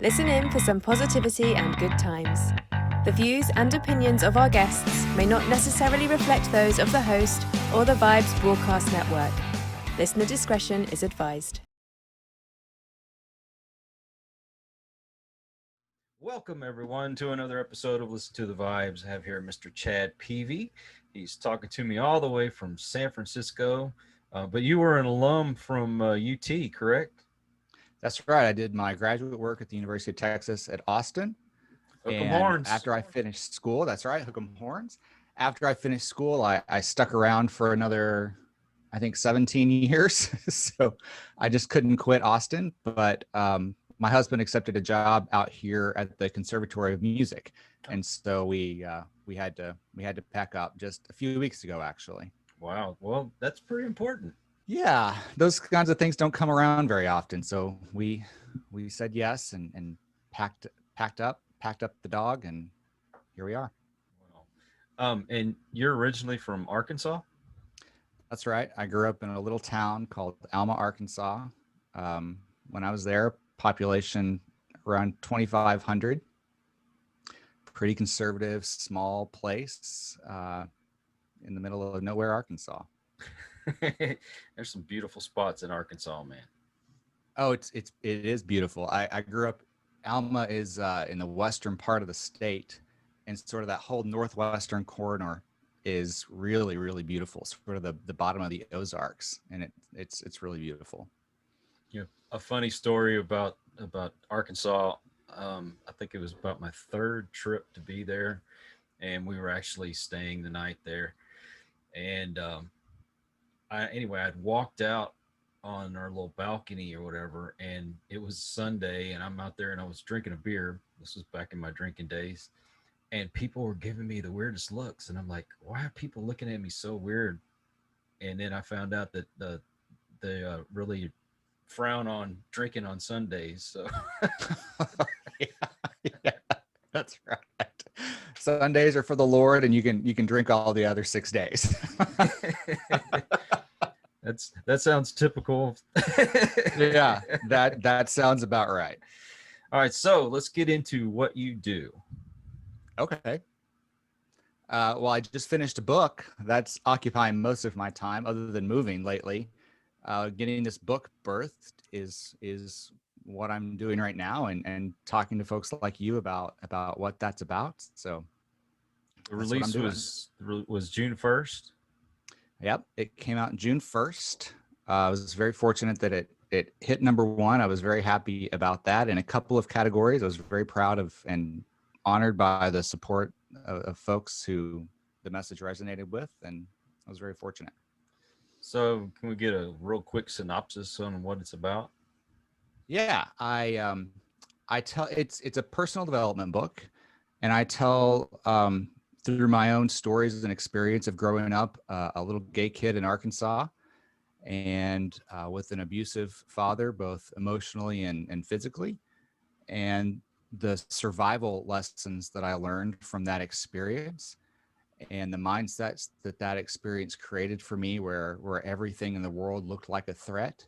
Listen in for some positivity and good times. The views and opinions of our guests may not necessarily reflect those of the host or the Vibes Broadcast Network. Listener discretion is advised. Welcome, everyone, to another episode of Listen to the Vibes. I have here Mr. Chad Peevy. He's talking to me all the way from San Francisco. But you were an alum from UT, correct? That's right. I did my graduate work at the University of Texas at Austin. Hook 'em And horns. after I finished school, that's right, hook 'em horns. After I finished school, I stuck around for another, I think, 17 years. So I just couldn't quit Austin. But my husband accepted a job out here at the Conservatory of Music. And so we had to pack up just a few weeks ago, actually. Wow. Well, that's pretty important. Yeah, those kinds of things don't come around very often. So we said yes and packed up the dog, and here we are. Wow. And you're originally from Arkansas? That's right. I grew up in a little town called Alma, Arkansas. When I was there, population around 2,500. Pretty conservative, small place in the middle of nowhere, Arkansas. There's some beautiful spots in Arkansas, man. Oh, it is beautiful. I grew up. Alma is in the western part of the state, and sort of that whole northwestern corridor is really, really beautiful. Sort of the bottom of the Ozarks, and it's really beautiful. Yeah. A funny story about Arkansas. I think it was about my third trip to be there, and we were actually staying the night there. And I'd walked out on our little balcony or whatever, and it was Sunday, and I'm out there and I was drinking a beer. This was back in my drinking days, and people were giving me the weirdest looks, and I'm like, why are people looking at me so weird? And then I found out that they really frown on drinking on Sundays. So yeah, that's right. Sundays are for the Lord, and you can drink all the other 6 days. that sounds typical. Yeah, that sounds about right. All right, so let's get into what you do. Okay. Well, I just finished a book that's occupying most of my time, other than moving lately. Getting this book birthed is what I'm doing right now, and talking to folks like you about what that's about. So the release was June 1st. Yep, it came out June 1st. I was very fortunate that it hit number one. I was very happy about that. In a couple of categories, I was very proud of and honored by the support of folks who the message resonated with, and I was very fortunate. So, can we get a real quick synopsis on what it's about? Yeah, I tell it's a personal development book, and I tell through my own stories and experience of growing up a little gay kid in Arkansas, and with an abusive father, both emotionally and physically, and the survival lessons that I learned from that experience, and the mindsets that experience created for me, where everything in the world looked like a threat.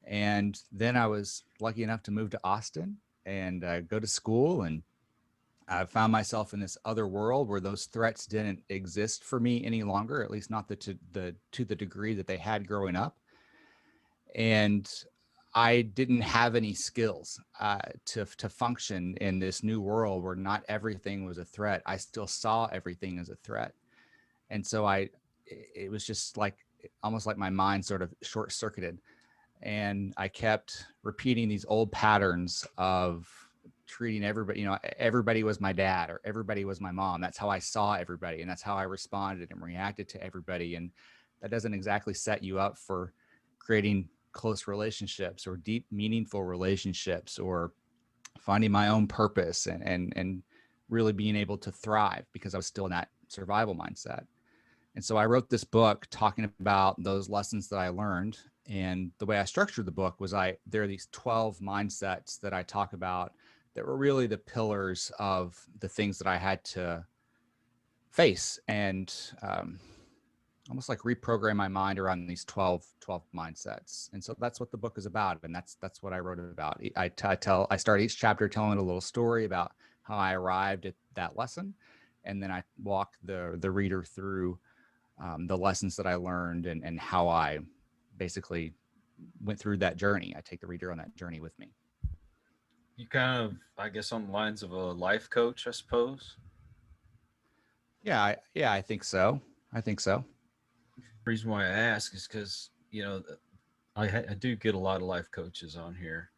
And then I was lucky enough to move to Austin and go to school, and I found myself in this other world where those threats didn't exist for me any longer, at least not to the degree that they had growing up. And I didn't have any skills to function in this new world where not everything was a threat. I still saw everything as a threat. And so it was just like, almost like my mind sort of short circuited. And I kept repeating these old patterns of treating everybody, everybody was my dad or everybody was my mom. That's how I saw everybody, and that's how I responded and reacted to everybody. And that doesn't exactly set you up for creating close relationships or deep, meaningful relationships, or finding my own purpose and really being able to thrive, because I was still in that survival mindset. And so I wrote this book talking about those lessons that I learned. And the way I structured the book was there are these 12 mindsets that I talk about that were really the pillars of the things that I had to face and almost like reprogram my mind around these 12 mindsets. And so that's what the book is about. And that's what I wrote about. I start each chapter telling a little story about how I arrived at that lesson. And then I walk the reader through the lessons that I learned and how I basically went through that journey. I take the reader on that journey with me. You kind of, I guess, on the lines of a life coach, I suppose. Yeah, I think so. I think so. Reason why I ask is because I do get a lot of life coaches on here,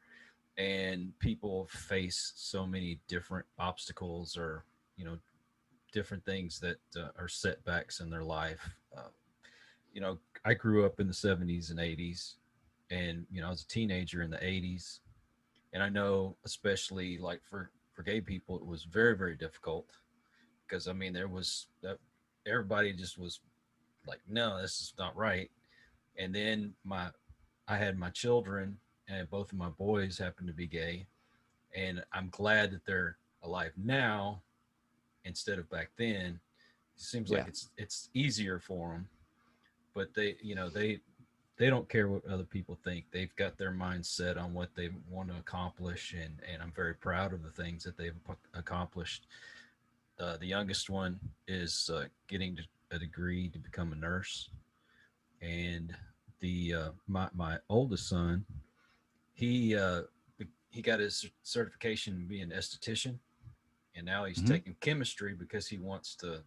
and people face so many different obstacles or you know different things that are setbacks in their life. I grew up in the '70s and '80s, and I was a teenager in the '80s, and I know especially like for gay people, it was very very difficult because I mean there was that everybody just was like, no, this is not right. And then I had my children, and both of my boys happen to be gay, and I'm glad that they're alive now instead of back then. It seems like Yeah. it's easier for them, but they don't care what other people think. They've got their mind set on what they want to accomplish, and I'm very proud of the things that they've accomplished. The youngest one is getting a degree to become a nurse, and the my oldest son, he uh, he got his certification to be an esthetician, and now he's Hmm. taking chemistry because he wants to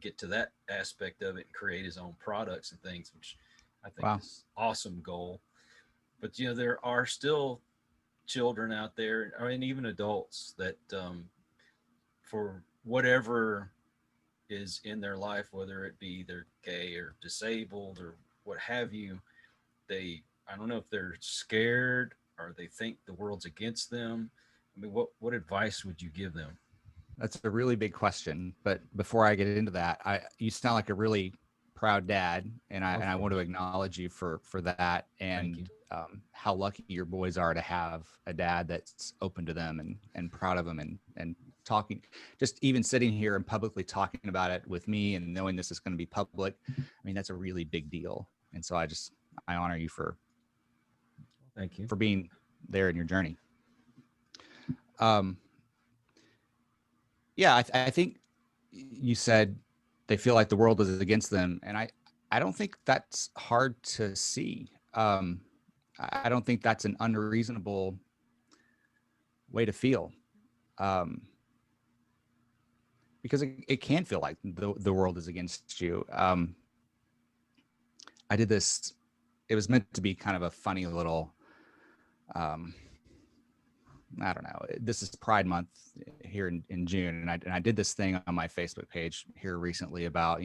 get to that aspect of it and create his own products and things, which I think Wow. is awesome goal. But there are still children out there, and even adults that for whatever is in their life, whether it be they're gay or disabled or what have you, I don't know if they're scared or they think the world's against them. I mean, what advice would you give them? That's a really big question. But before I get into that, you sound like a really proud dad, and I Of want to course. acknowledge you for that, Thank you. and how lucky your boys are to have a dad that's open to them and proud of them, and talking, just even sitting here and publicly talking about it with me and knowing this is going to be public. I mean, that's a really big deal. And so I honor you Thank you. for being there in your journey. Um, yeah, I think you said they feel like the world is against them, and I don't think that's hard to see. I don't think that's an unreasonable way to feel, um, because it can feel like the world is against you. I did this. It was meant to be kind of a funny little. Um, I don't know. This is Pride Month here in June, and I did this thing on my Facebook page here recently about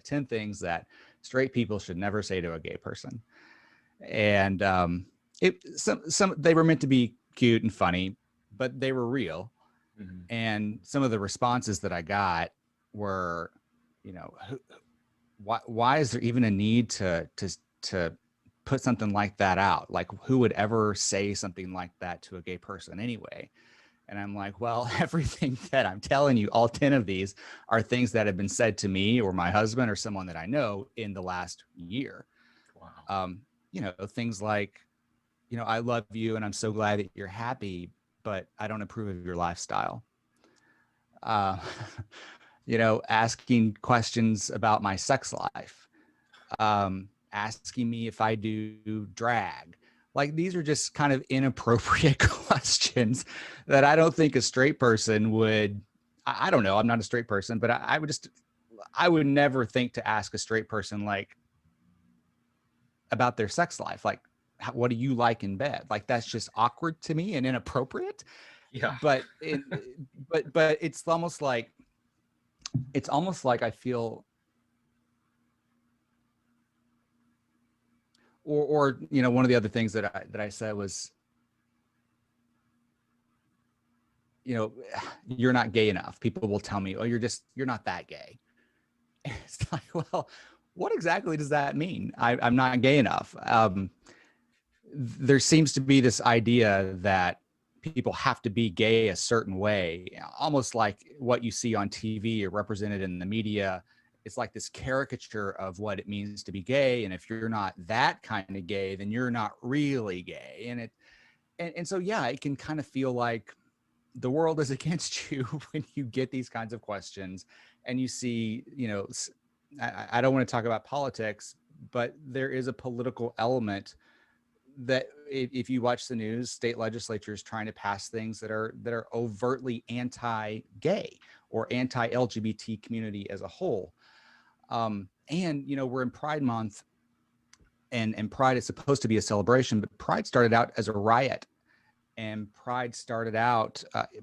10 things that straight people should never say to a gay person, and some they were meant to be cute and funny, but they were real. Hmm. And some of the responses that I got were, why is there even a need to put something like that out? Like, who would ever say something like that to a gay person anyway? And I'm like, well, everything that I'm telling you, all 10 of these are things that have been said to me or my husband or someone that I know in the last year. Wow. Things like, I love you and I'm so glad that you're happy, but I don't approve of your lifestyle. Uh, asking questions about my sex life, asking me if I do drag. Like, these are just kind of inappropriate questions that I don't think a straight person would. I don't know. I'm not a straight person, but I would never think to ask a straight person, like, about their sex life. Like, what do you like in bed? Like, that's just awkward to me and inappropriate. Yeah. But but it's almost like I feel, or one of the other things that I said was, you're not gay enough. People will tell me, oh, you're not that gay. It's like, well, what exactly does that mean? I'm not gay enough. There seems to be this idea that people have to be gay a certain way, almost like what you see on TV or represented in the media it's like this caricature of what it means to be gay. And if you're not that kind of gay, then you're not really gay. And so, yeah, it can kind of feel like the world is against you when you get these kinds of questions and you see, I don't want to talk about politics, but there is a political element that if you watch the news, state legislatures trying to pass things that are overtly anti-gay or anti-LGBT community as a whole. And we're in Pride Month, and Pride is supposed to be a celebration, but Pride started out as a riot. And Pride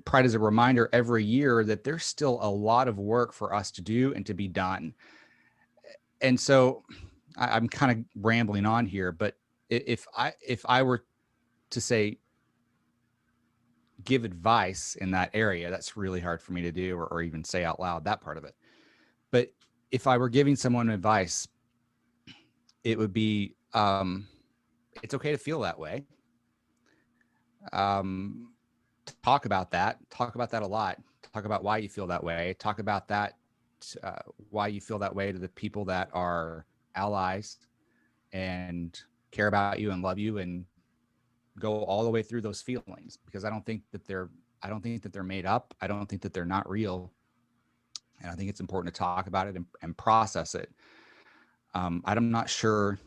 Pride is a reminder every year that there's still a lot of work for us to do and to be done. And so I'm kind of rambling on here, but if I were to say, give advice in that area, that's really hard for me to do or even say out loud, that part of it. But if I were giving someone advice, it would be, it's okay to feel that way. Talk about that a lot. Talk about why you feel that way. Talk about that, why you feel that way to the people that are allies and care about you and love you, and go all the way through those feelings, because I don't think that they're made up. I don't think that they're not real. And I think it's important to talk about it and process it. I'm not sure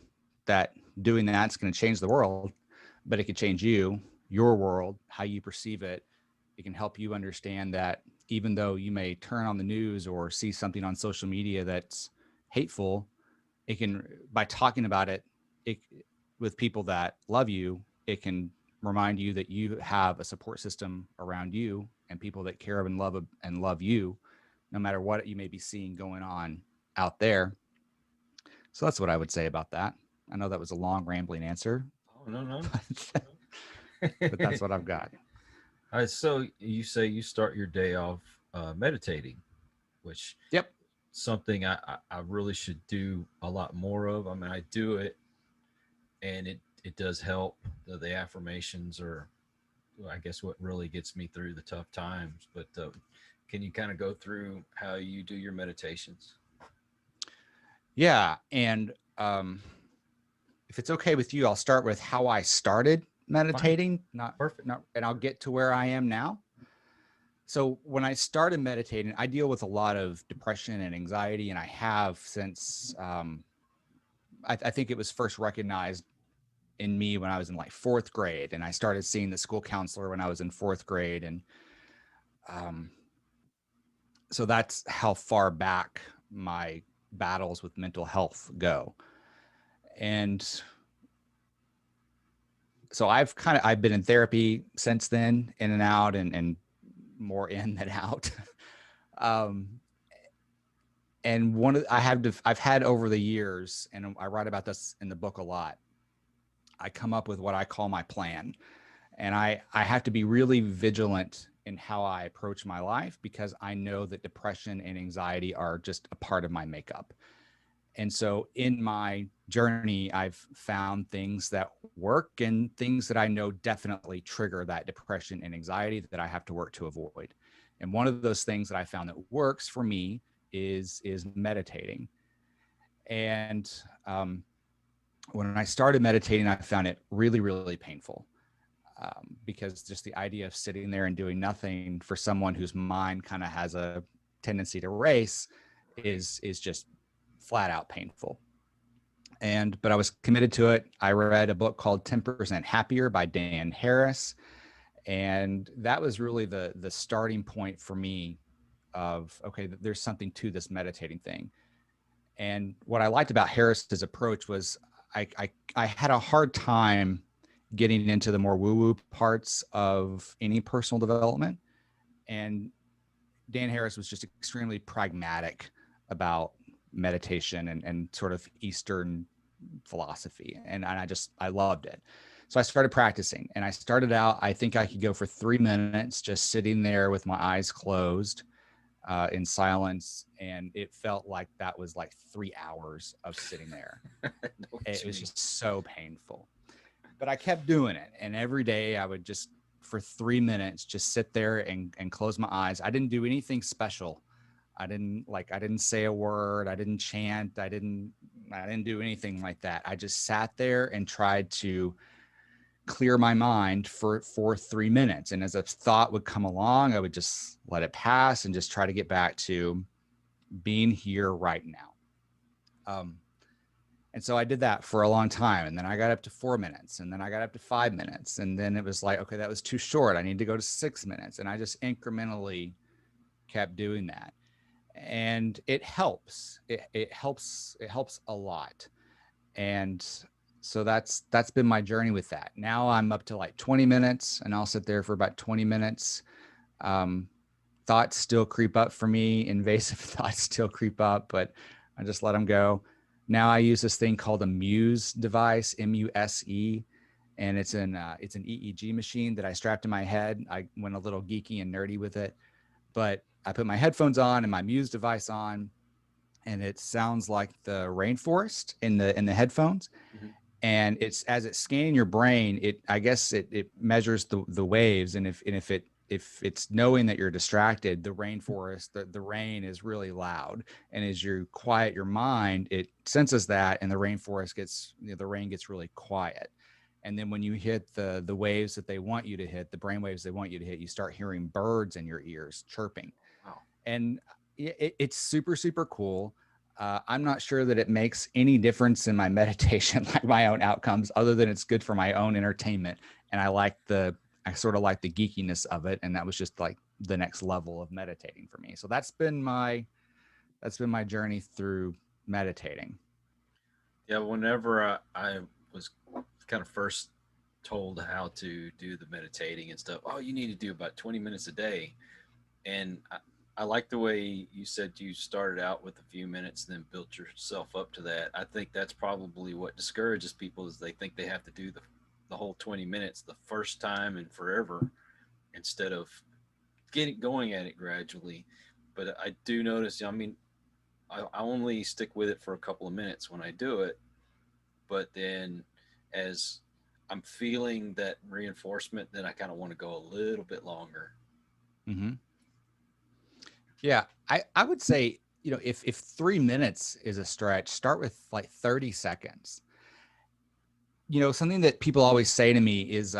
that doing that's going to change the world, but it could change you, your world, how you perceive it. It can help you understand that even though you may turn on the news or see something on social media that's hateful, it can, by talking about it with people that love you, it can remind you that you have a support system around you and people that care and love you, no matter what you may be seeing going on out there. So that's what I would say about that. I know that was a long, rambling answer. Oh, no. But that's what I've got. All right, so you say you start your day off meditating, which Yep. something I really should do a lot more of. I mean, I do it, and it does help. The affirmations are, I guess, what really gets me through the tough times. But can you kind of go through how you do your meditations? Yeah. And if it's okay with you, I'll start with how I started meditating. Perfect. And I'll get to where I am now. So when I started meditating, I deal with a lot of depression and anxiety, and I have since I think it was first recognized in me when I was in like fourth grade, and I started seeing the school counselor when I was in fourth grade, and so that's how far back my battles with mental health go. And so I've been in therapy since then, in and out, and more in than out. And I've had over the years, and I write about this in the book a lot, I come up with what I call my plan. And I have to be really vigilant in how I approach my life, because I know that depression and anxiety are just a part of my makeup. And so in my journey, I've found things that work and things that I know definitely trigger that depression and anxiety that I have to work to avoid. And one of those things that I found that works for me is meditating. And when I started meditating, I found it really, really painful. Because just the idea of sitting there and doing nothing for someone whose mind kind of has a tendency to race is just flat out painful. But I was committed to it. I read a book called 10% Happier by Dan Harris. And that was really the starting point for me of, okay, there's something to this meditating thing. And what I liked about Harris's approach was I had a hard time getting into the more woo-woo parts of any personal development. And Dan Harris was just extremely pragmatic about meditation and sort of Eastern philosophy. And I loved it. So I started practicing, and I started out, I think I could go for 3 minutes just sitting there with my eyes closed in silence. And it felt like that was like 3 hours of sitting there. It was just so painful. But I kept doing it. And every day I would just, for 3 minutes, just sit there and close my eyes. I didn't do anything special. I didn't say a word. I didn't chant. I didn't do anything like that. I just sat there and tried to clear my mind for 3 minutes. And as a thought would come along, I would just let it pass and just try to get back to being here right now. And so I did that for a long time. And then I got up to 4 minutes, and then I got up to 5 minutes. And then it was like, okay, that was too short. I need to go to 6 minutes. And I just incrementally kept doing that. And it helps. It helps a lot. And so that's been my journey with that. Now I'm up to like 20 minutes, and I'll sit there for about 20 minutes. Thoughts still creep up for me. Invasive thoughts still creep up, but I just let them go. Now I use this thing called a Muse device, MUSE, and it's an EEG machine that I strapped to my head. I went a little geeky and nerdy with it, but I put my headphones on and my Muse device on, and it sounds like the rainforest in the headphones. Mm-hmm. And it's, as it's scanning your brain, I guess it measures the waves, and if it's knowing that you're distracted, the rainforest, the rain is really loud. And as you quiet your mind, it senses that, and the rainforest the rain gets really quiet. And then when you hit the waves that they want you to hit, the brain waves they want you to hit, you start hearing birds in your ears chirping. Wow. And it's super, super cool. I'm not sure that it makes any difference in my meditation, like my own outcomes, other than it's good for my own entertainment. And I sort of like the geekiness of it. And that was just like the next level of meditating for me. So that's been my journey through meditating. Yeah. Whenever I was kind of first told how to do the meditating and stuff, oh, you need to do about 20 minutes a day. And I like the way you said you started out with a few minutes, then built yourself up to that. I think that's probably what discourages people, is they think they have to do the whole 20 minutes the first time and forever, instead of getting going at it gradually. But I do notice, I mean, I only stick with it for a couple of minutes when I do it. But then as I'm feeling that reinforcement, then I kind of want to go a little bit longer. Mm-hmm. Yeah, I would say, if 3 minutes is a stretch, start with like 30 seconds. Something that people always say to me is,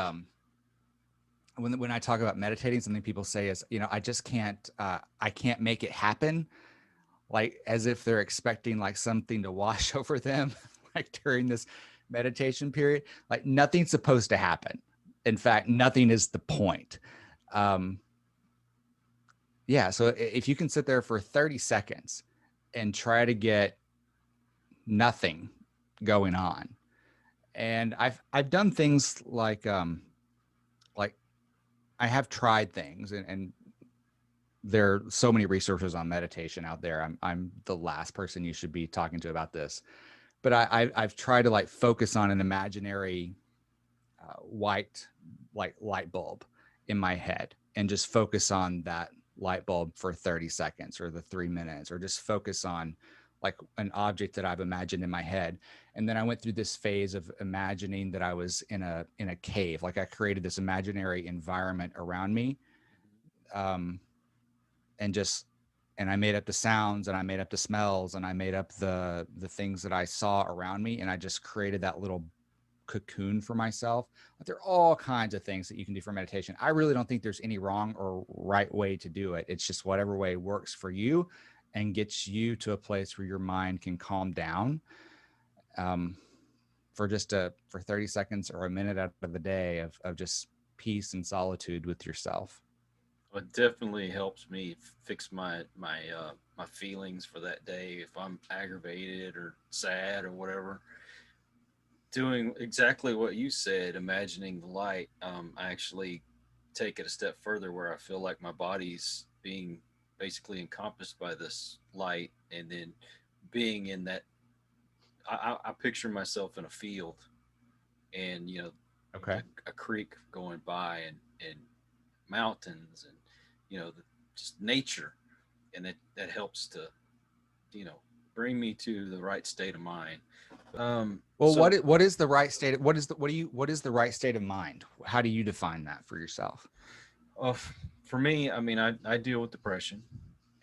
when I talk about meditating, something people say is, I just can't, I can't make it happen. Like, as if they're expecting like something to wash over them, like during this meditation period. Like, nothing's supposed to happen. In fact, nothing is the point. Yeah. So if you can sit there for 30 seconds and try to get nothing going on. And I've done things like I have tried things, and there are so many resources on meditation out there. I'm the last person you should be talking to about this, but I've tried to like focus on an imaginary white light bulb in my head, and just focus on that light bulb for 30 seconds or the 3 minutes, or just focus on like an object that I've imagined in my head. And then I went through this phase of imagining that I was in a cave. Like, I created this imaginary environment around me. And I made up the sounds, and I made up the smells, and I made up the things that I saw around me. And I just created that little cocoon for myself. There are all kinds of things that you can do for meditation. I really don't think there's any wrong or right way to do it. It's just whatever way works for you and gets you to a place where your mind can calm down for 30 seconds or a minute out of the day of just peace and solitude with yourself. Well, it definitely helps me fix my feelings for that day. If I'm aggravated or sad or whatever, doing exactly what you said, imagining the light, I actually take it a step further, where I feel like my body's being basically encompassed by this light, and then being in that, I picture myself in a field, and Okay. a creek going by, and mountains, and just nature, and that helps to bring me to the right state of mind. Well, so, what is the right state? What is the right state of mind? How do you define that for yourself? For me, I mean, I deal with depression,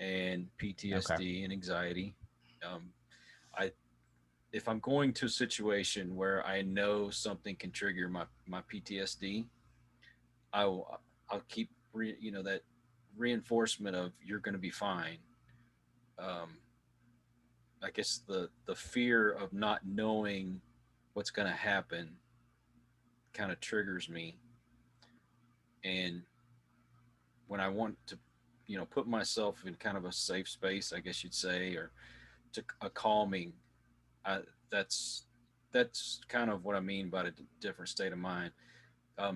and Okay. PTSD and anxiety. Um, I if I'm going to a situation where I know something can trigger my PTSD, I'll keep that reinforcement of you're going to be fine. Um, I guess the fear of not knowing what's going to happen kind of triggers me, and when I want to, put myself in kind of a safe space, I guess you'd say, or to a calming, I, that's that's kind of what I mean by a different state of mind.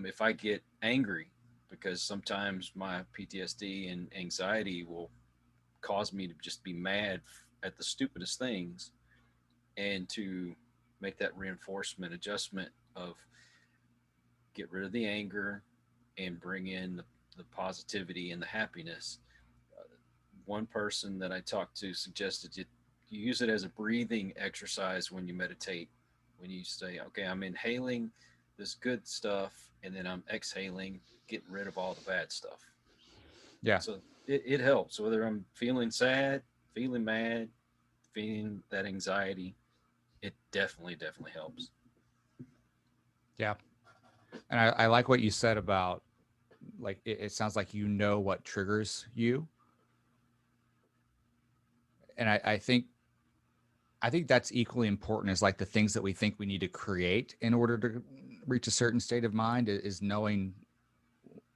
If I get angry, because sometimes my PTSD and anxiety will cause me to just be mad at the stupidest things, and to make that reinforcement adjustment of get rid of the anger and bring in the positivity and the happiness. Uh, One person that I talked to suggested you use it as a breathing exercise when you meditate. When you say, okay, I'm inhaling this good stuff and then I'm exhaling, getting rid of all the bad stuff. Yeah. So it helps whether I'm feeling sad, feeling mad, feeling that anxiety. It definitely helps. Yeah. And I like what you said about like it sounds like you know what triggers you. And I think that's equally important as like the things that we think we need to create in order to reach a certain state of mind is knowing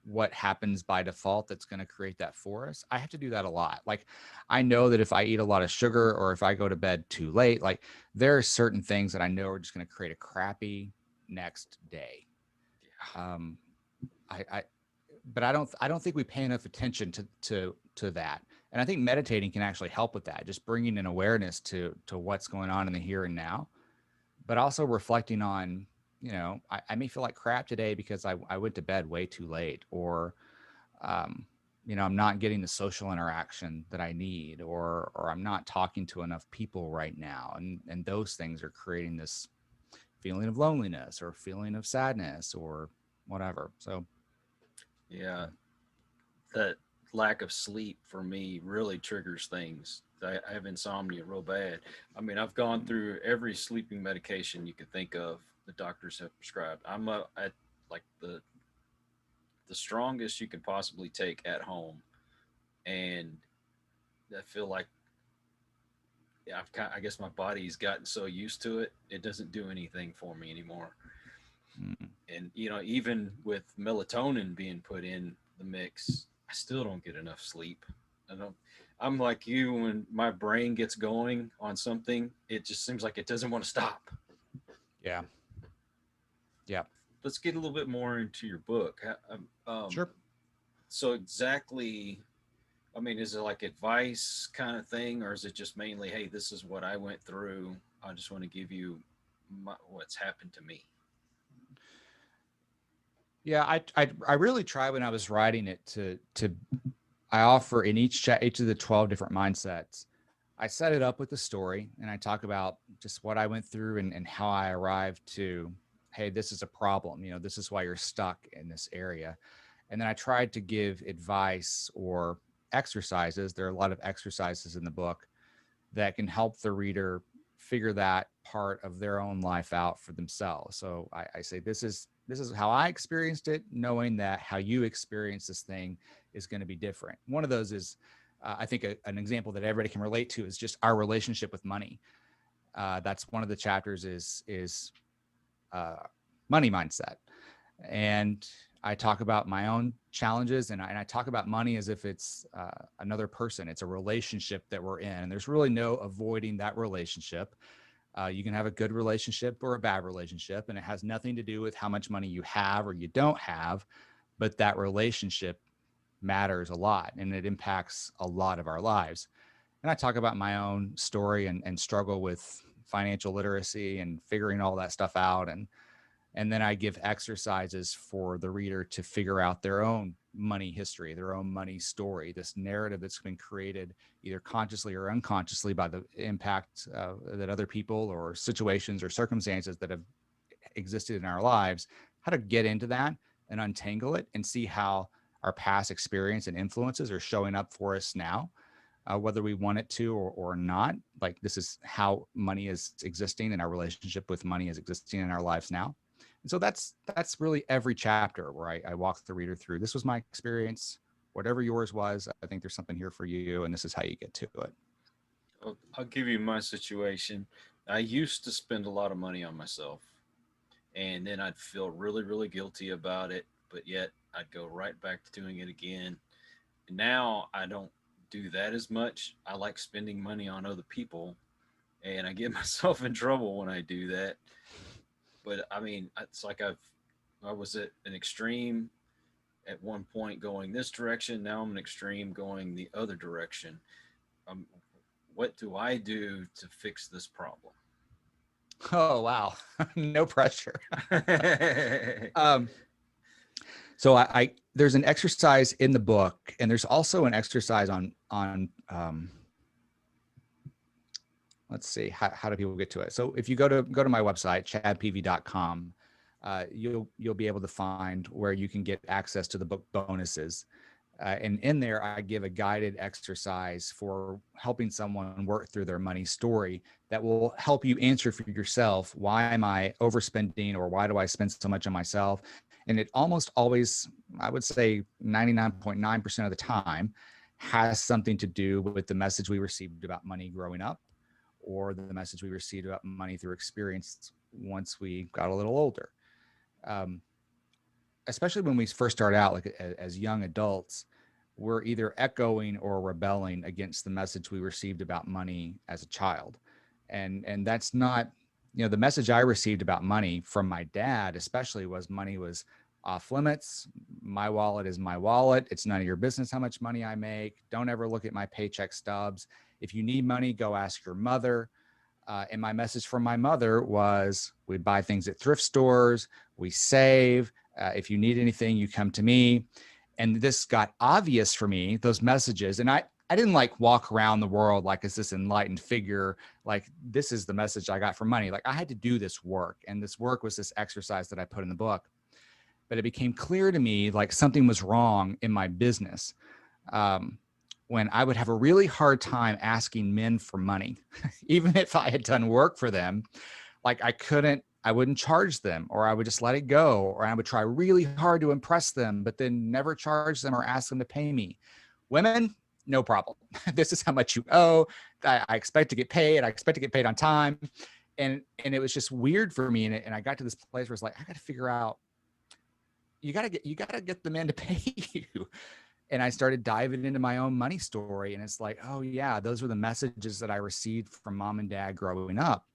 what happens by default that's going to create that for us. I have to do that a lot. Like I know that if I eat a lot of sugar or if I go to bed too late, like there are certain things that I know are just going to create a crappy next day. Um, I but I don't think we pay enough attention to that. And I think meditating can actually help with that, just bringing an awareness to what's going on in the here and now, but also reflecting on, I may feel like crap today because I went to bed way too late, or um, I'm not getting the social interaction that I need, or I'm not talking to enough people right now, and those things are creating this feeling of loneliness or feeling of sadness or whatever. So Yeah, that lack of sleep for me really triggers things. I have insomnia real bad. I mean, I've gone through every sleeping medication you could think of the doctors have prescribed. I'm at like the strongest you can possibly take at home, and I feel like I guess my body's gotten so used to it, it doesn't do anything for me anymore. mm, And even with melatonin being put in the mix, I still don't get enough sleep. I don't. I'm like you. When my brain gets going on something, it just seems like it doesn't want to stop. yeah, yeah, Let's get a little bit more into your book. sure. So exactly, I mean, is it like advice kind of thing, or is it just mainly, hey, this is what I went through. I just want to give you what's happened to me. Yeah, I really tried when I was writing it to I offer in each of the 12 different mindsets. I set it up with the story and I talk about just what I went through and how I arrived to, hey, this is a problem. This is why you're stuck in this area. And then I tried to give advice or exercises. There are a lot of exercises in the book that can help the reader figure that part of their own life out for themselves. So I say this is how I experienced it, knowing that how you experience this thing is going to be different. One of those is, I think, an example that everybody can relate to is just our relationship with money. That's one of the chapters is uh, money mindset, and I talk about my own challenges, and I talk about money as if it's another person. It's a relationship that we're in, and there's really no avoiding that relationship. You can have a good relationship or a bad relationship, and it has nothing to do with how much money you have or you don't have, but that relationship matters a lot and it impacts a lot of our lives. And I talk about my own story and struggle with financial literacy and figuring all that stuff out. And then I give exercises for the reader to figure out their own money history, their own money story, this narrative that's been created either consciously or unconsciously by the impact that other people or situations or circumstances that have existed in our lives, how to get into that and untangle it and see how our past experience and influences are showing up for us now. whether we want it to or not. Like, this is how money is existing, and our relationship with money is existing in our lives now. And so that's really every chapter where I walk the reader through. This was my experience. Whatever yours was, I think there's something here for you, and this is how you get to it. I'll give you my situation. I used to spend a lot of money on myself, and then I'd feel really, really guilty about it, but yet I'd go right back to doing it again. Now I don't do that as much. I like spending money on other people, and I get myself in trouble when I do that. But I mean, it's like I was at an extreme at one point going this direction. Now I'm an extreme going the other direction. Um, what do I do to fix this problem? Oh, wow. No pressure. um, so there's an exercise in the book, and there's also an exercise on let's see, how do people get to it? So if you go to my website, chadpeevy.com, you'll be able to find where you can get access to the book bonuses. And in there, I give a guided exercise for helping someone work through their money story that will help you answer for yourself, why am I overspending, or why do I spend so much on myself? And it almost always, I would say 99.9% of the time, has something to do with the message we received about money growing up, or the message we received about money through experience once we got a little older. Um, Especially when we first start out, like as young adults, we're either echoing or rebelling against the message we received about money as a child. And that's not, the message I received about money from my dad, especially, was money was off limits. My wallet is my wallet. It's none of your business how much money I make. Don't ever look at my paycheck stubs. If you need money, go ask your mother. And my message from my mother was, we buy things at thrift stores, we save. If you need anything, you come to me. And this got obvious for me, those messages. And I didn't like walk around the world like as this enlightened figure, like this is the message I got from money. Like, I had to do this work. And this work was this exercise that I put in the book. But it became clear to me like something was wrong in my business. When I would have a really hard time asking men for money, even if I had done work for them, like I wouldn't charge them, or I would just let it go, or I would try really hard to impress them, but then never charge them or ask them to pay me. Women, no problem. This is how much you owe. I expect to get paid. I expect to get paid on time. And it was just weird for me. And I got to this place where it's like, I got to figure out, you got to get the men to pay you. And I started diving into my own money story. And it's like, oh yeah, those were the messages that I received from mom and dad growing up.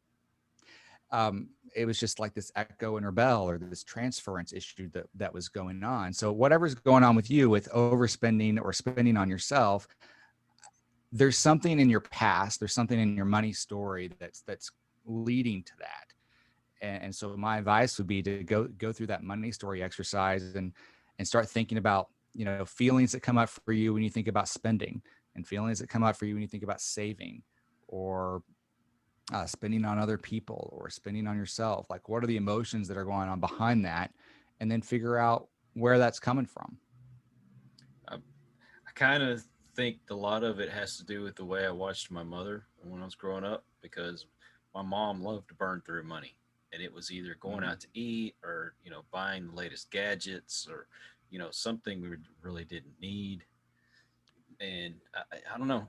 It was just like this echo and rebel, or this transference issue that was going on. So whatever's going on with you with overspending or spending on yourself, there's something in your past, there's something in your money story that's leading to that. And so my advice would be to go through that money story exercise and start thinking about, feelings that come up for you when you think about spending, and feelings that come up for you when you think about saving, or spending on other people, or spending on yourself. Like, what are the emotions that are going on behind that? And then figure out where that's coming from. I kind of think a lot of it has to do with the way I watched my mother when I was growing up, because my mom loved to burn through money, and it was either going out to eat, or buying the latest gadgets, or something we really didn't need. And I don't know,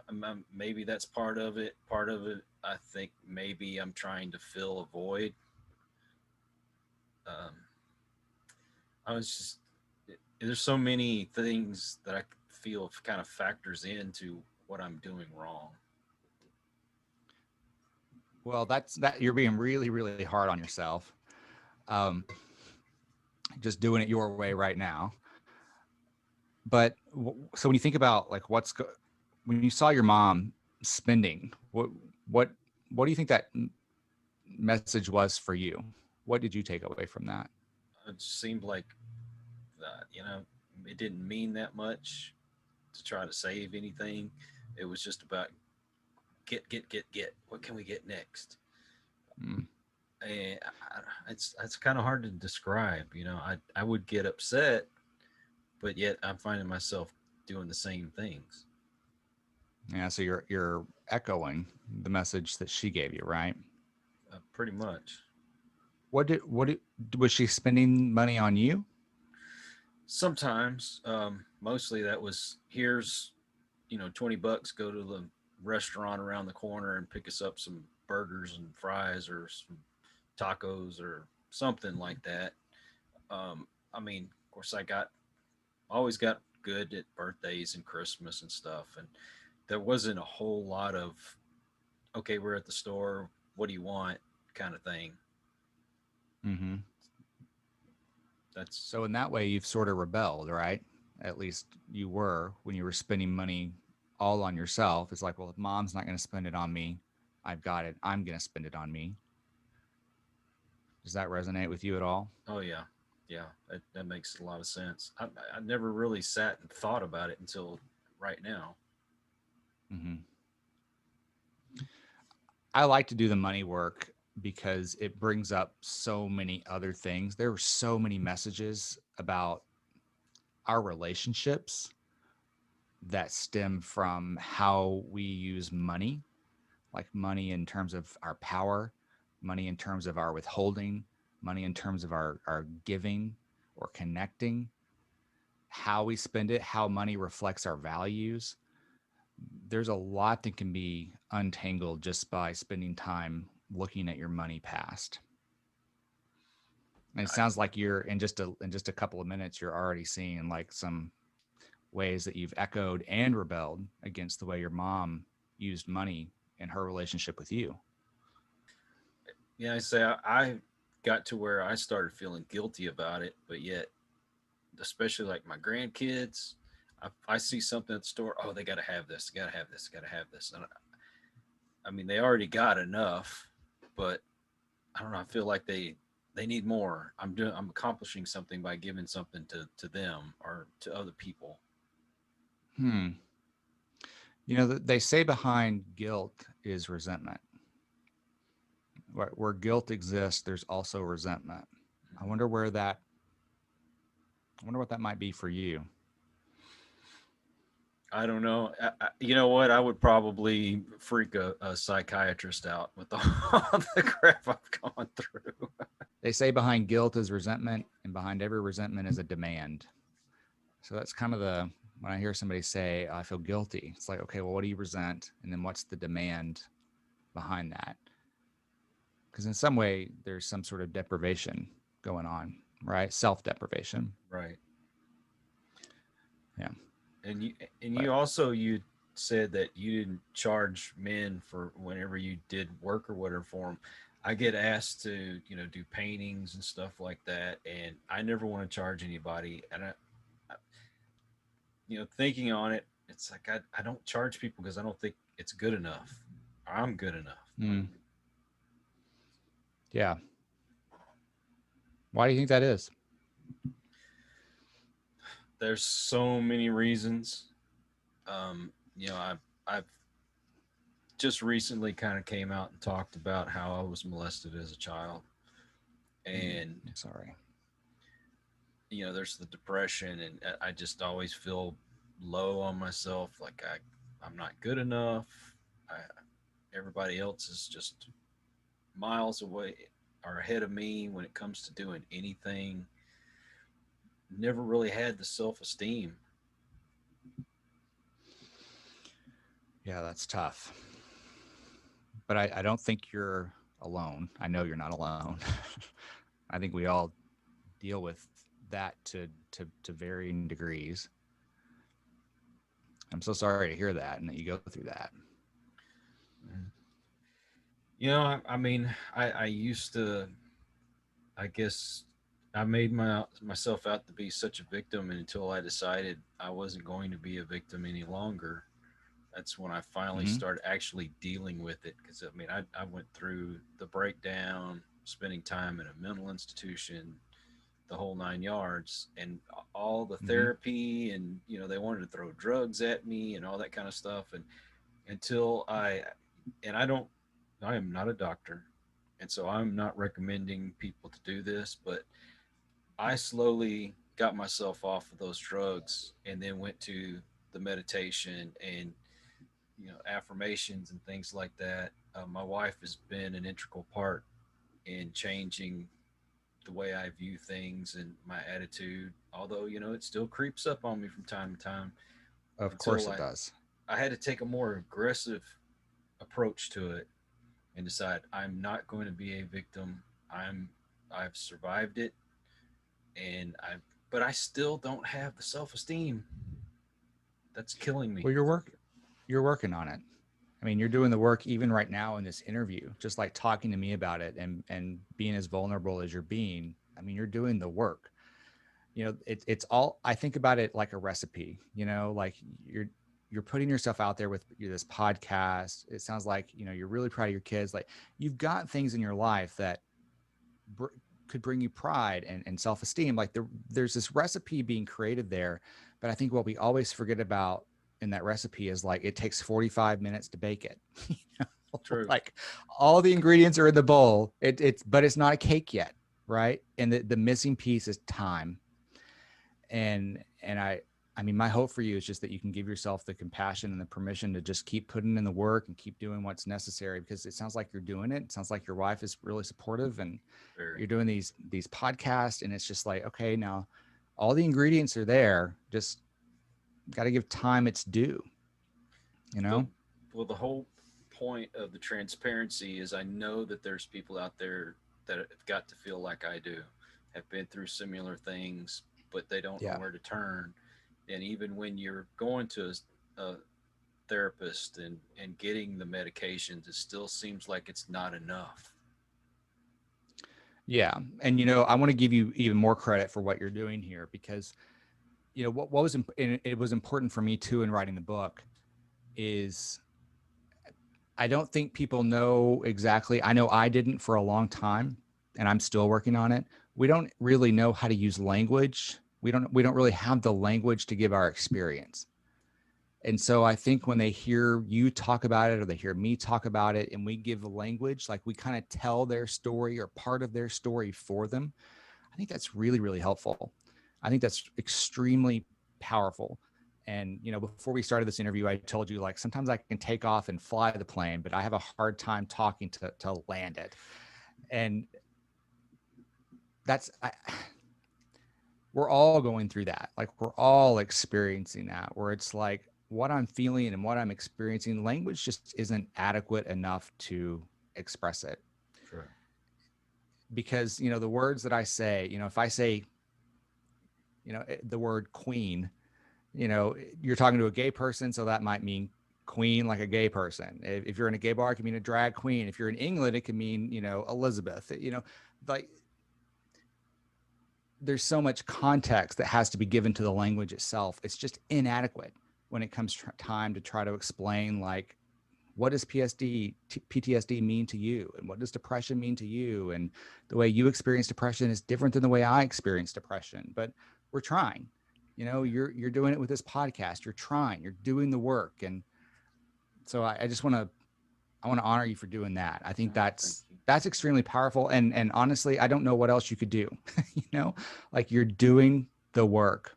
maybe that's part of it. I think maybe I'm trying to fill a void. um, I was just there's so many things that I feel kind of factors into what I'm doing wrong. Well, that you're being really, really hard on yourself. Um, just doing it your way right now. But so when you think about like when you saw your mom spending, what what do you think that message was for you? What did you take away from that? It seemed like that, it didn't mean that much to try to save anything. It was just about get. What can we get next? Mm. And it's kind of hard to describe. I would get upset, but yet I'm finding myself doing the same things. Yeah, so you're echoing the message that she gave you, right? Pretty much. What was she spending money on you? Sometimes, mostly that was here's, $20, go to the restaurant around the corner and pick us up some burgers and fries or some tacos or something like that. I mean, of course, always got good at birthdays and Christmas and stuff, and there wasn't a whole lot of okay, we're at the store, what do you want, kind of thing. Mm-hmm. That's So in that way, you've sort of rebelled, right? At least you were when you were spending money all on yourself. It's like, well, if mom's not going to spend it on me, I've got it. I'm going to spend it on me. Does that resonate with you at all? oh yeah, yeah, that makes a lot of sense. I never really sat and thought about it until right now. Mm-hmm. I like to do the money work because it brings up so many other things. There were so many messages about our relationships that stem from how we use money, like money in terms of our power, money in terms of our withholding, money in terms of our giving or connecting, how we spend it, how money reflects our values. There's a lot that can be untangled just by spending time looking at your money past. And it I, sounds like you're in just a couple of minutes, you're already seeing like some ways that you've echoed and rebelled against the way your mom used money in her relationship with you. yeah, I say I got to where I started feeling guilty about it, but yet, especially like my grandkids, I see something at the store. Oh, they got to have this. Got to have this. Got to have this. And I mean, they already got enough, but I don't know. I feel like they need more. I'm accomplishing something by giving something to them or to other people. Hmm. You know, they say behind guilt is resentment. Where guilt exists, there's also resentment. I Mhm. wonder where that. I wonder what that might be for you. I don't know. You know what? I would probably freak a psychiatrist out with all the crap I've gone through. They say behind guilt is resentment, and behind every resentment is a demand. So that's kind of the when I hear somebody say, I feel guilty, it's like, okay, well, what do you resent? And then what's the demand behind that? Because in some way, there's some sort of deprivation going on, right? Self deprivation. Right. Yeah. And you But also you said that you didn't charge men for whenever you did work or whatever for them. I get asked to do paintings and stuff like that, and I never want to charge anybody. And thinking on it, it's like I don't charge people because I don't think it's good enough. Or I'm good enough. mm, yeah. Why do you think that is? There's so many reasons. I've just recently kind of came out and talked about how I was molested as a child, and I'm sorry. there's the depression, and I just always feel low on myself, like I'm not good enough. I, Everybody else is just miles away or ahead of me when it comes to doing anything. Never really had the self esteem. Yeah, that's tough. But I don't think you're alone. I know you're not alone. I think we all deal with that to varying degrees. I'm so sorry to hear that and that you go through that. I mean, I used to, I guess, I made myself out to be such a victim until I decided I wasn't going to be a victim any longer. That's when I finally Mm-hmm. started actually dealing with it. Because I mean, I went through the breakdown, spending time in a mental institution, the whole 9 yards, and all the Mm-hmm. therapy, and they wanted to throw drugs at me and all that kind of stuff, and until I don't, I am not a doctor, and so I'm not recommending people to do this, but I slowly got myself off of those drugs and then went to the meditation and affirmations and things like that. My wife has been an integral part in changing the way I view things and my attitude. Although it still creeps up on me from time to time. Of course Until it I does. I had to take a more aggressive approach to it and decide I'm not going to be a victim. I've survived it, and but I still don't have the self esteem that's killing me. Well, you're working on it. I mean, you're doing the work even right now in this interview, just like talking to me about it and being as vulnerable as you're being. I mean, you're doing the work. It's all, I think about it like a recipe, like you're putting yourself out there with this podcast. It sounds like, you're really proud of your kids. Like you've got things in your life that br- could bring you pride and self-esteem. Like there's this recipe being created there. But I think what we always forget about in that recipe is like, it takes 45 minutes to bake it. you True. like all the ingredients are in the bowl. But it's not a cake yet. Right. And the missing piece is time. And I mean, my hope for you is just that you can give yourself the compassion and the permission to just keep putting in the work and keep doing what's necessary, because it sounds like you're doing it. It sounds like your wife is really supportive, and Very. you're doing these podcasts, and it's just like, okay, now all the ingredients are there. Just got to give time its due, you The know? well, the whole point of the transparency is I know that there's people out there that have got to feel like I do, have been through similar things, but they don't know Yeah. where to turn. And even when you're going to a therapist and getting the medications, it still seems like it's not enough. Yeah. And, I want to give you even more credit for what you're doing here, because, what was, and it was important for me too in writing the book is I don't think people know exactly. I know I didn't for a long time, and I'm still working on it. We don't really know how to use language. We don't really have the language to give our experience. And so I think when they hear you talk about it, or they hear me talk about it, and we give the language, like we kind of tell their story or part of their story for them, I think that's really, really helpful. I think that's extremely powerful. And, before we started this interview, I told you, like, sometimes I can take off and fly the plane, but I have a hard time talking to land it. And that's, we're all going through that. Like, we're all experiencing that, where it's like what I'm feeling and what I'm experiencing, language just isn't adequate enough to express it. True. Because, the words that I say, if I say, the word queen, you're talking to a gay person, so that might mean queen, like a gay person. If you're in a gay bar, it can mean a drag queen. If you're in England, it can mean, Elizabeth. Like there's so much context that has to be given to the language itself. It's just inadequate when it comes time to try to explain, like, what does PTSD mean to you, and what does depression mean to you, and the way you experience depression is different than the way I experience depression. But we're trying. You're doing it with this podcast. You're trying. You're doing the work, and so I just want to honor you for doing that. I think Thank that's you. that's extremely powerful. And honestly, I don't know what else you could do. Like you're doing the work.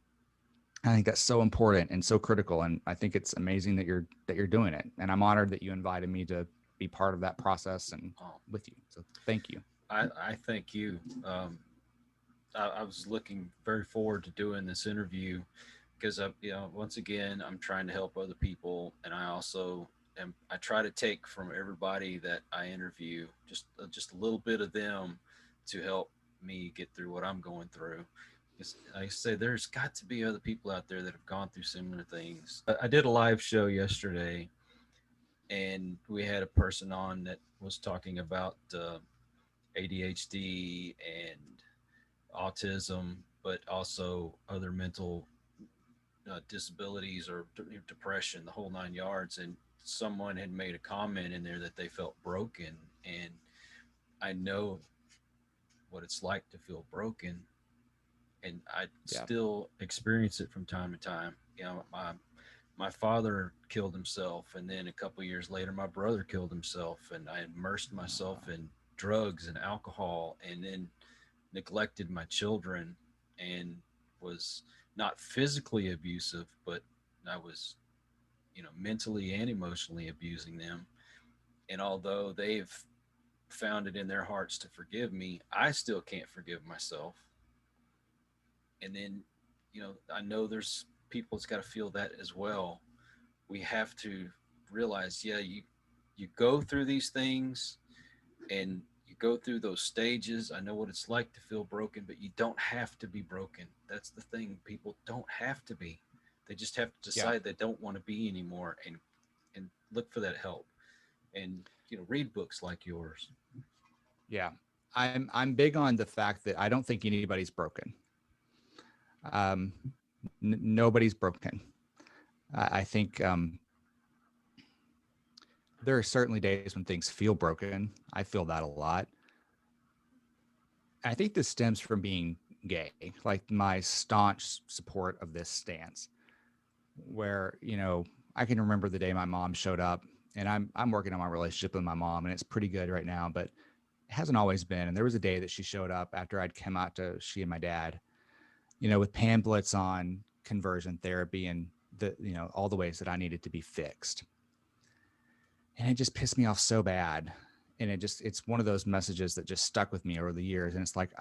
I think that's so important and so critical. And I think it's amazing that you're doing it. And I'm honored that you invited me to be part of that process and Oh, with you. So thank you. I thank you. I was looking very forward to doing this interview because once again, I'm trying to help other people, and I try to take from everybody that I interview just a little bit of them to help me get through what I'm going through. Because like I say, there's got to be other people out there that have gone through similar things. I did a live show yesterday, and we had a person on that was talking about ADHD and autism, but also other mental disabilities or depression, the whole 9 yards. And someone had made a comment in there that they felt broken, and I know what it's like to feel broken, and I Yeah. still experience it from time to time. My father killed himself, and then a couple years later, my brother killed himself, and I immersed myself in drugs and alcohol, and then neglected my children, and was not physically abusive, but I was mentally and emotionally abusing them. And although they've found it in their hearts to forgive me, I still can't forgive myself. And then, I know there's people that's got to feel that as well. We have to realize, yeah, you go through these things and you go through those stages. I know what it's like to feel broken, but you don't have to be broken. That's the thing. People don't have to be. They just have to Yeah. decide they don't want to be anymore, and look for that help, and read books like yours. Yeah. I'm big on the fact that I don't think anybody's broken. Um, Nobody's broken. I think there are certainly days when things feel broken. I feel that a lot. I think this stems from being gay, like my staunch support of this stance, where, I can remember the day my mom showed up, and I'm working on my relationship with my mom, and it's pretty good right now, but it hasn't always been. And there was a day that she showed up after I'd come out to she and my dad, with pamphlets on conversion therapy and all the ways that I needed to be fixed. And it just pissed me off so bad. And it's one of those messages that just stuck with me over the years. And it's like,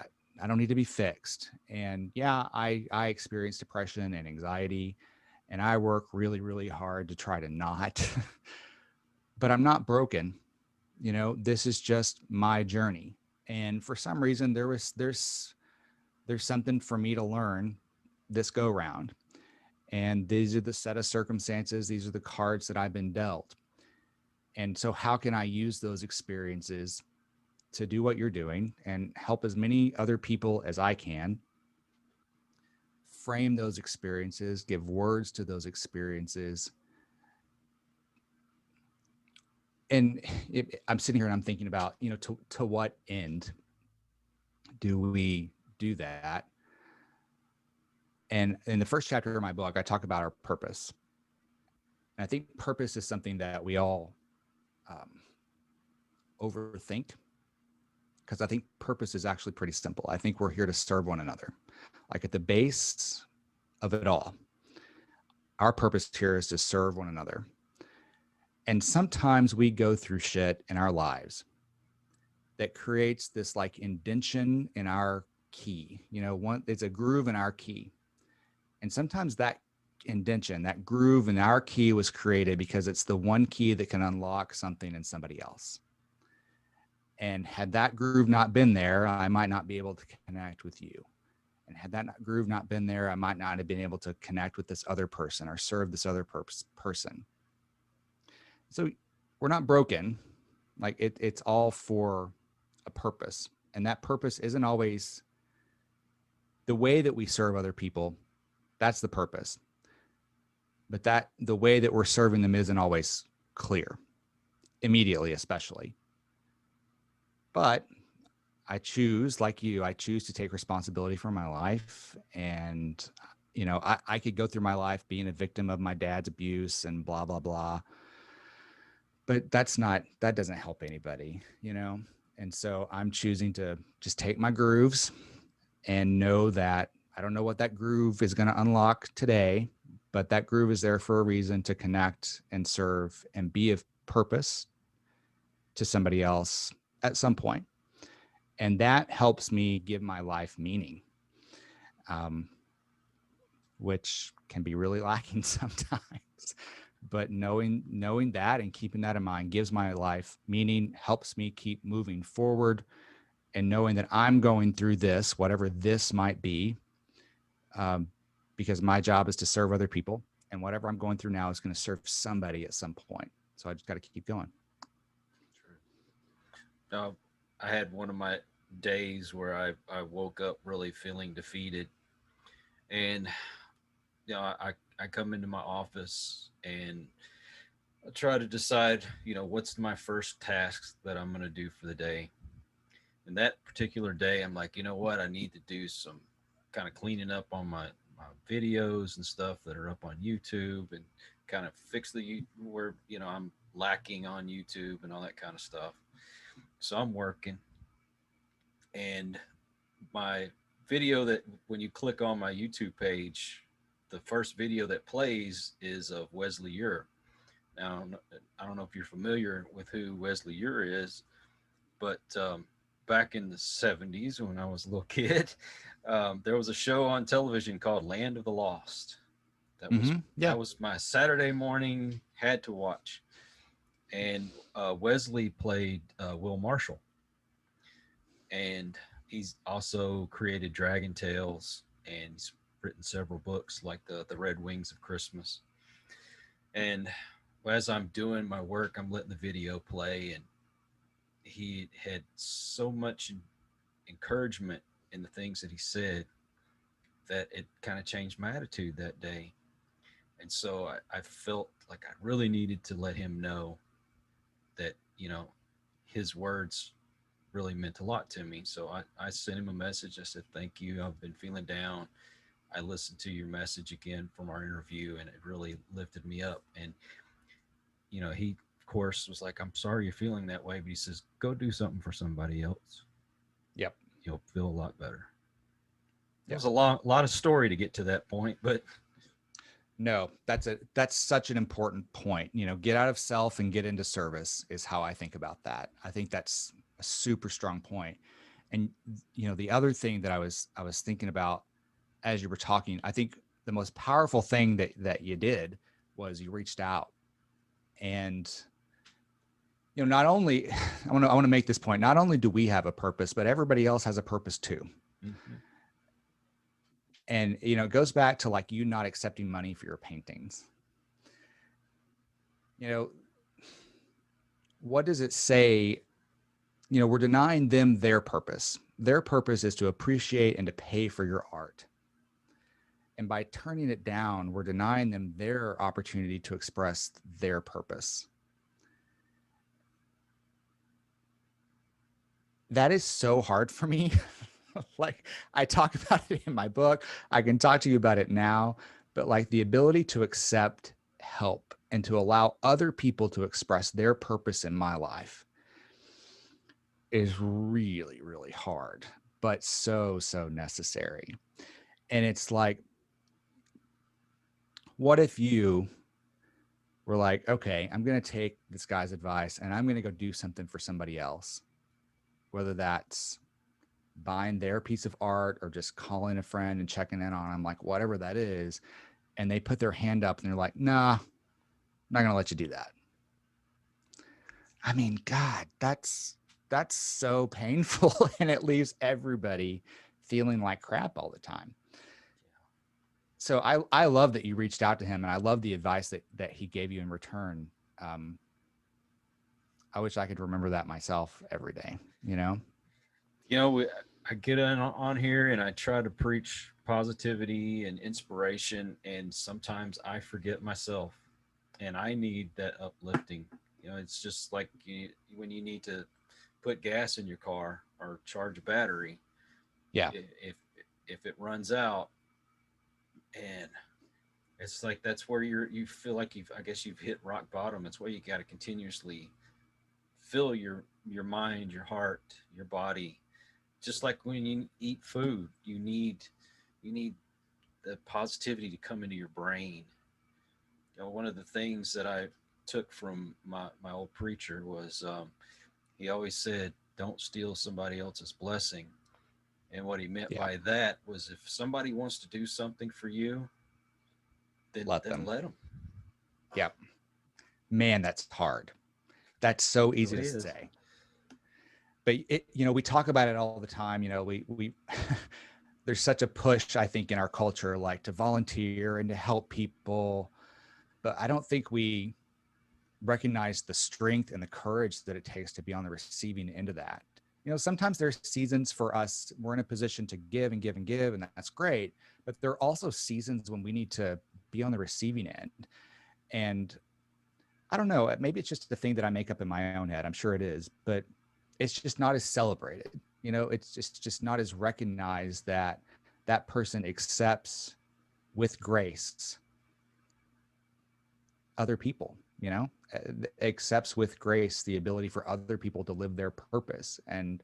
I don't need to be fixed. And yeah, I experience depression and anxiety, and I work really, really hard to try to not, but I'm not broken. This is just my journey. And for some reason, there's something for me to learn this go round. And these are the set of circumstances. These are the cards that I've been dealt. And so how can I use those experiences to do what you're doing and help as many other people as I can frame those experiences, give words to those experiences. And I'm sitting here and I'm thinking about, to what end do we do that? And in the first chapter of my book, I talk about our purpose. And I think purpose is something that we all overthink, because I think purpose is actually pretty simple. I think we're here to serve one another. Like at the base of it all, our purpose here is to serve one another. And sometimes we go through shit in our lives that creates this like indention in our key. It's a groove in our key. And sometimes that indention, that groove in our key was created because it's the one key that can unlock something in somebody else. And had that groove not been there, I might not be able to connect with you. And had that groove not been there, I might not have been able to connect with this other person or serve this other person. So we're not broken. Like it's all for a purpose. And that purpose isn't always the way that we serve other people. That's the purpose. But the way that we're serving them isn't always clear, immediately, especially. But I choose, like you, I choose to take responsibility for my life. And, I could go through my life being a victim of my dad's abuse and blah, blah, blah. But that doesn't help anybody, And so I'm choosing to just take my grooves and know that I don't know what that groove is going to unlock today, but that groove is there for a reason, to connect and serve and be of purpose to somebody else at some point. And that helps me give my life meaning, which can be really lacking sometimes. But knowing that and keeping that in mind gives my life meaning, helps me keep moving forward, and knowing that I'm going through this, whatever this might be, because my job is to serve other people, and whatever I'm going through now is going to serve somebody at some point. So I just got to keep going. True. Now, I had one of my days where I woke up really feeling defeated, and I come into my office and I try to decide, what's my first task that I'm going to do for the day. And that particular day, I'm like, you know what? I need to do some kind of cleaning up on my videos and stuff that are up on YouTube, and kind of fix where, I'm lacking on YouTube and all that kind of stuff. So I'm working, and my video, that when you click on my YouTube page, the first video that plays is of Wesley Ure. Now, I don't know if you're familiar with who Wesley Ure is, but back in the 70s when I was a little kid, there was a show on television called Land of the Lost. That was Yeah. that was my Saturday morning had to watch. And Wesley played Will Marshall, and he's also created Dragon Tales, and he's written several books like the Red Wings of Christmas. And as I'm doing my work, I'm letting the video play, and he had so much encouragement in the things that he said that it kind of changed my attitude that day. And so I felt like I really needed to let him know that, his words really meant a lot to me. So I sent him a message. I said, "Thank you. I've been feeling down. I listened to your message again from our interview, and it really lifted me up." And, he, of course, was like, "I'm sorry you're feeling that way." But he says, "Go do something for somebody else. Yep. You'll feel a lot better." It Yep. was a lot of story to get to that point, but No, that's such an important point. Get out of self and get into service is how I think about that. I think that's a super strong point. And the other thing that I was thinking about as you were talking, I think the most powerful thing that you did was you reached out. And not only I want to make this point, not only do we have a purpose, but everybody else has a purpose too. mm-hmm. And it goes back to like you not accepting money for your paintings. What does it say? We're denying them their purpose. Their purpose is to appreciate and to pay for your art. And by turning it down, we're denying them their opportunity to express their purpose. That is so hard for me. Like, I talk about it in my book. I can talk to you about it now, but like the ability to accept help and to allow other people to express their purpose in my life is really, really hard, but so, so necessary. And it's like, what if you were like, okay, I'm going to take this guy's advice and I'm going to go do something for somebody else, whether that's buying their piece of art or just calling a friend and checking in on them, like whatever that is. And they put their hand up and they're like, nah, I'm not going to let you do that. I mean, God, that's so painful. And it leaves everybody feeling like crap all the time. So I love that you reached out to him, and I love the advice that he gave you in return. I wish I could remember that myself every day, I get on here and I try to preach positivity and inspiration, and sometimes I forget myself, and I need that uplifting. It's just like when you need to put gas in your car or charge a battery. Yeah. If it runs out, and it's like that's where you feel like I guess you've hit rock bottom. It's where you got to continuously fill your mind, your heart, your body. Just like when you eat food, you need the positivity to come into your brain. One of the things that I took from my old preacher was he always said, "Don't steal somebody else's blessing." And what he meant Yeah. by that was, if somebody wants to do something for you, then Let them. let them. Yeah. Man, that's hard. That's so It easy really to is. say. But we talk about it all the time. We there's such a push, I think, in our culture, like to volunteer and to help people. But I don't think we recognize the strength and the courage that it takes to be on the receiving end of that. Sometimes there's seasons for us, we're in a position to give and give and give, and that's great. But there are also seasons when we need to be on the receiving end. And I don't know, maybe it's just the thing that I make up in my own head. I'm sure it is, but it's just not as celebrated. It's just not as recognized that that person accepts with grace other people, accepts with grace the ability for other people to live their purpose and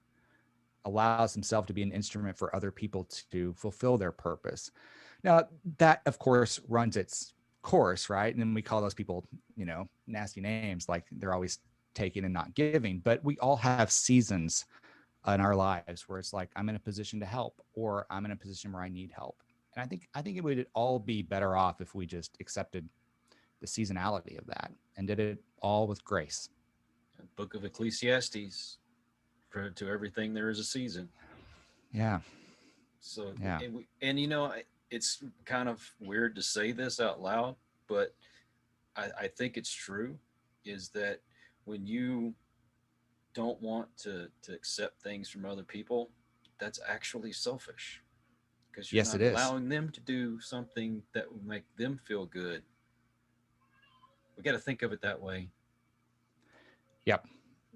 allows himself to be an instrument for other people to fulfill their purpose. Now, that, of course, runs its course, right? And then we call those people, nasty names, like they're always taking and not giving. But we all have seasons in our lives where it's like, I'm in a position to help, or I'm in a position where I need help. And I think it would all be better off if we just accepted the seasonality of that and did it all with grace. Book of Ecclesiastes, for to everything there is a season. Yeah. So, Yeah. and it's kind of weird to say this out loud, but I think it's true. Is that when you don't want to accept things from other people, that's actually selfish because you're Yes, not it is. allowing them to do something that will make them feel good. We got to think of it that way. Yep.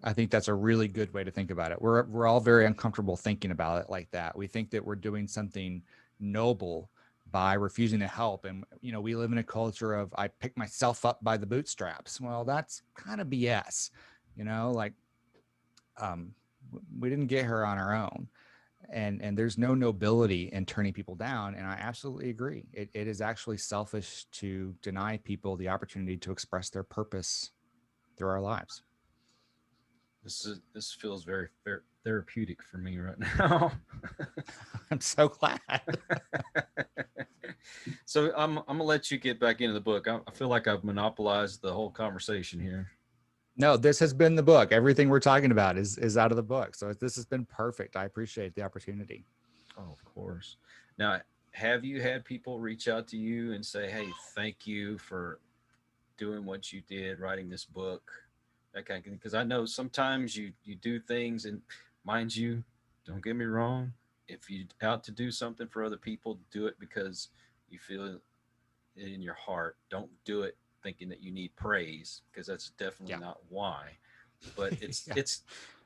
I think that's a really good way to think about it. We're all very uncomfortable thinking about it like that. We think that we're doing something noble by refusing to help. And we live in a culture of I pick myself up by the bootstraps. Well, that's kind of BS. Like um we didn't get her on our own. And there's no nobility in turning people down. And I absolutely agree. It is actually selfish to deny people the opportunity to express their purpose through our lives. This feels very therapeutic for me right now. I'm so glad. So I'm gonna let you get back into the book. I feel like I've monopolized the whole conversation here. No, this has been the book. Everything we're talking about is out of the book. So this has been perfect. I appreciate the opportunity. Oh, of course. Now, have you had people reach out to you and say, "Hey, thank you for doing what you did, writing this book," that kind of thing? Because I know sometimes you do things, and mind you, don't get me wrong. If you out to do something for other people, do it because you feel it in your heart. Don't do it thinking that you need praise, because that's definitely Yeah. not why. But it's Yeah. it's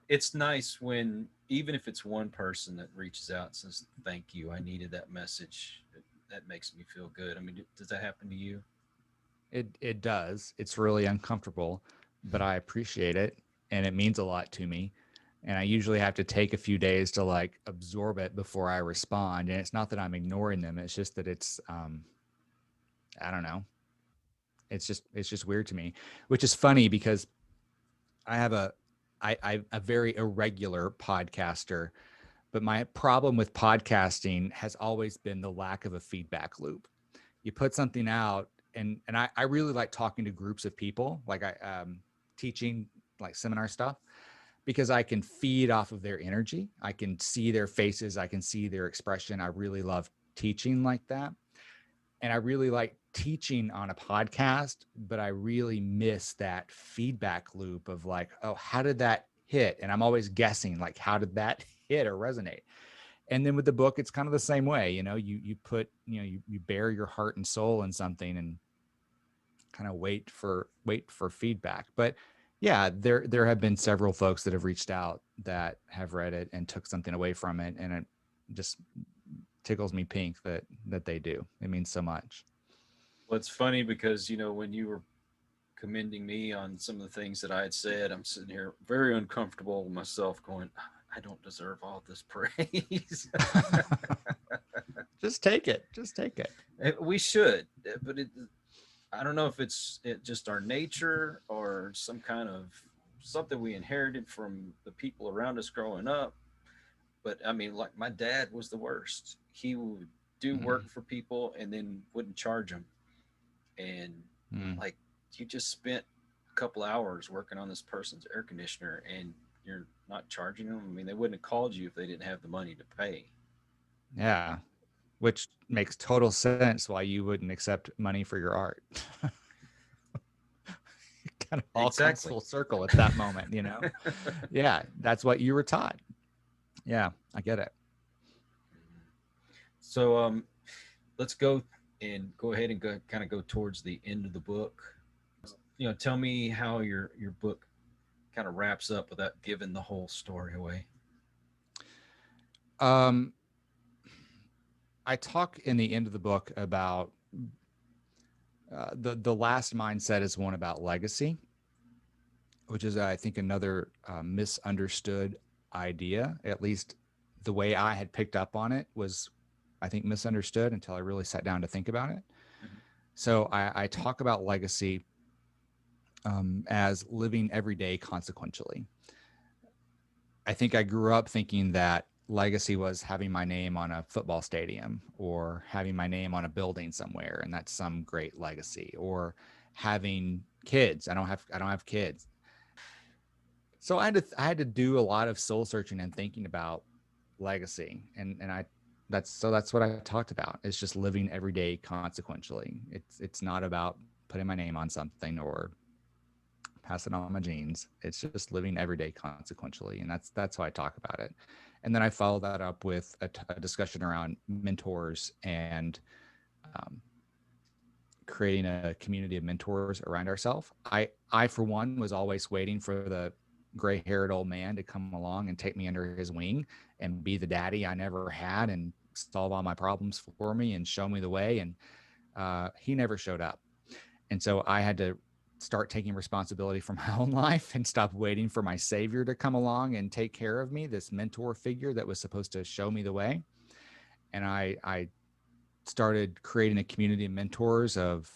it's nice when, even if it's one person that reaches out and says thank you, I needed that message. That makes me feel good. I mean, does that happen to you? It does. It's really uncomfortable, but I appreciate it and it means a lot to me. And I usually have to take a few days to like absorb it before I respond. And it's not that I'm ignoring them. It's just that it's I don't know. It's just weird to me, which is funny because I have a very irregular podcaster, but my problem with podcasting has always been the lack of a feedback loop. You put something out, and I really like talking to groups of people, like I teaching like seminar stuff, because I can feed off of their energy. I can see their faces, I can see their expression. I really love teaching like that. And I really like teaching on a podcast, but I really miss that feedback loop of like, oh, how did that hit? And I'm always guessing, like, how did that hit or resonate? And then with the book, it's kind of the same way. You put, you bare your heart and soul in something and kind of wait for feedback. But yeah, there have been several folks that have reached out that have read it and took something away from it, and it just tickles me pink that they do. It means so much. Well, it's funny because when you were commending me on some of the things that I had said, I'm sitting here very uncomfortable with myself, going, I don't deserve all this praise. Just take it. Just take it. We should, but I don't know if it's just our nature or some kind of something we inherited from the people around us growing up. But I mean, like my dad was the worst. He would do work for people and then wouldn't charge them. And Mm. like, you just spent a couple hours working on this person's air conditioner and you're not charging them. I mean, they wouldn't have called you if they didn't have the money to pay. Yeah. Which makes total sense why you wouldn't accept money for your art. Kind of all comes Exactly. full circle at that moment. Yeah, that's what you were taught. Yeah, I get it. So let's go ahead and kind of go towards the end of the book. Tell me how your book kind of wraps up without giving the whole story away. Um, I talk in the end of the book about the last mindset is one about legacy, which is I think another misunderstood idea. At least the way I had picked up on it was, I think, misunderstood until I really sat down to think about it. Mhm. So I talk about legacy as living every day consequentially. I think I grew up thinking that legacy was having my name on a football stadium or having my name on a building somewhere, and that's some great legacy. Or having kids. I don't have kids. So I had to do a lot of soul searching and thinking about legacy, and that's what I talked about. It's just living every day consequentially. It's not about putting my name on something or passing on my genes. It's just living every day consequentially, and that's how I talk about it. And then I follow that up with a discussion around mentors and um, creating a community of mentors around ourselves. I for one was always waiting for the gray-haired old man to come along and take me under his wing and be the daddy I never had and solve all my problems for me and show me the way. And he never showed up. And so I had to start taking responsibility for my own life and stop waiting for my savior to come along and take care of me, this mentor figure that was supposed to show me the way. And I started creating a community of mentors of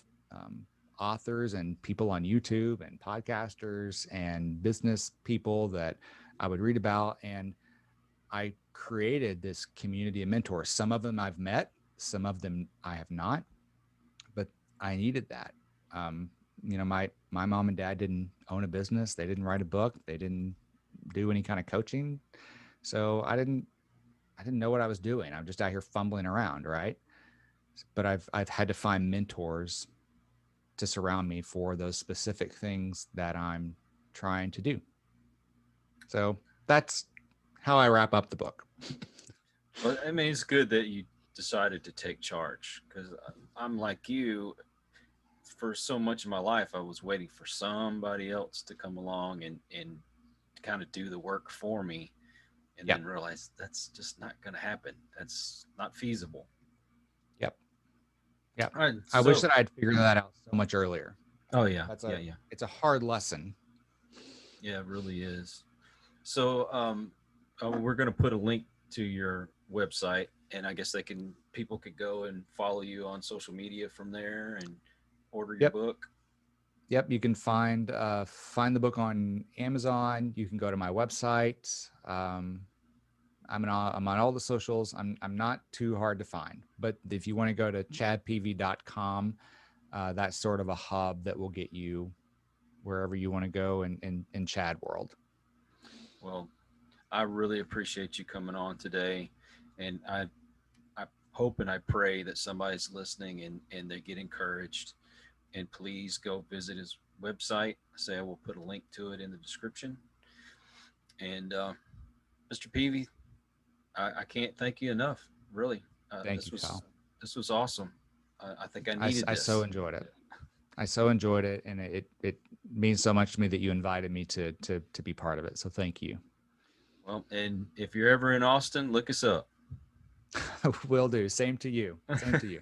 authors and people on YouTube and podcasters and business people that I would read about. And I created this community of mentors. Some of them I've met, some of them I have not, but I needed that. My mom and dad didn't own a business. They didn't write a book. They didn't do any kind of coaching. So I didn't know what I was doing. I'm just out here fumbling around, right? But I've had to find mentors to surround me for those specific things that I'm trying to do. So that's how I wrap up the book. Well, I mean, it's good that you decided to take charge, because I'm like you. For so much of my life, I was waiting for somebody else to come along and kind of do the work for me, and Yep. then realize that's just not going to happen. That's not feasible. Yep. Yep. All right. I wish that I'd figured that out so much earlier. Oh yeah. Yeah. It's a hard lesson. Yeah, it really is. So we're going to put a link to your website, and I guess people could go and follow you on social media from there and order your Yep. book. Yep. You can find the book on Amazon. You can go to my website. I'm on all the socials. I'm not too hard to find, but if you want to go to chadpeevy.com, that's sort of a hub that will get you wherever you want to go in Chad world. Well, I really appreciate you coming on today, and I hope and I pray that somebody's listening and they get encouraged. And please go visit his website. I will put a link to it in the description. And Mr. Peevy, I can't thank you enough. Really, Thank you, Kyle. This was awesome. I think I needed I this. so enjoyed it. I so enjoyed it, and it means so much to me that you invited me to be part of it. So thank you. Well, and if you're ever in Austin, look us up. Will do. Same to you. Same to you.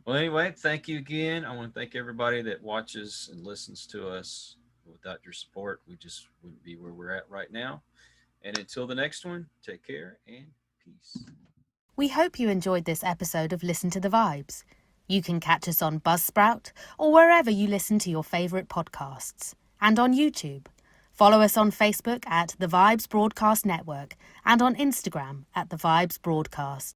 Well, anyway, thank you again. I want to thank everybody that watches and listens to us. Without your support, we just wouldn't be where we're at right now. And until the next one, take care and peace. We hope you enjoyed this episode of Listen to the Vibes. You can catch us on Buzzsprout or wherever you listen to your favourite podcasts, and on YouTube. Follow us on Facebook at The Vibes Broadcast Network and on Instagram at The Vibes Broadcast.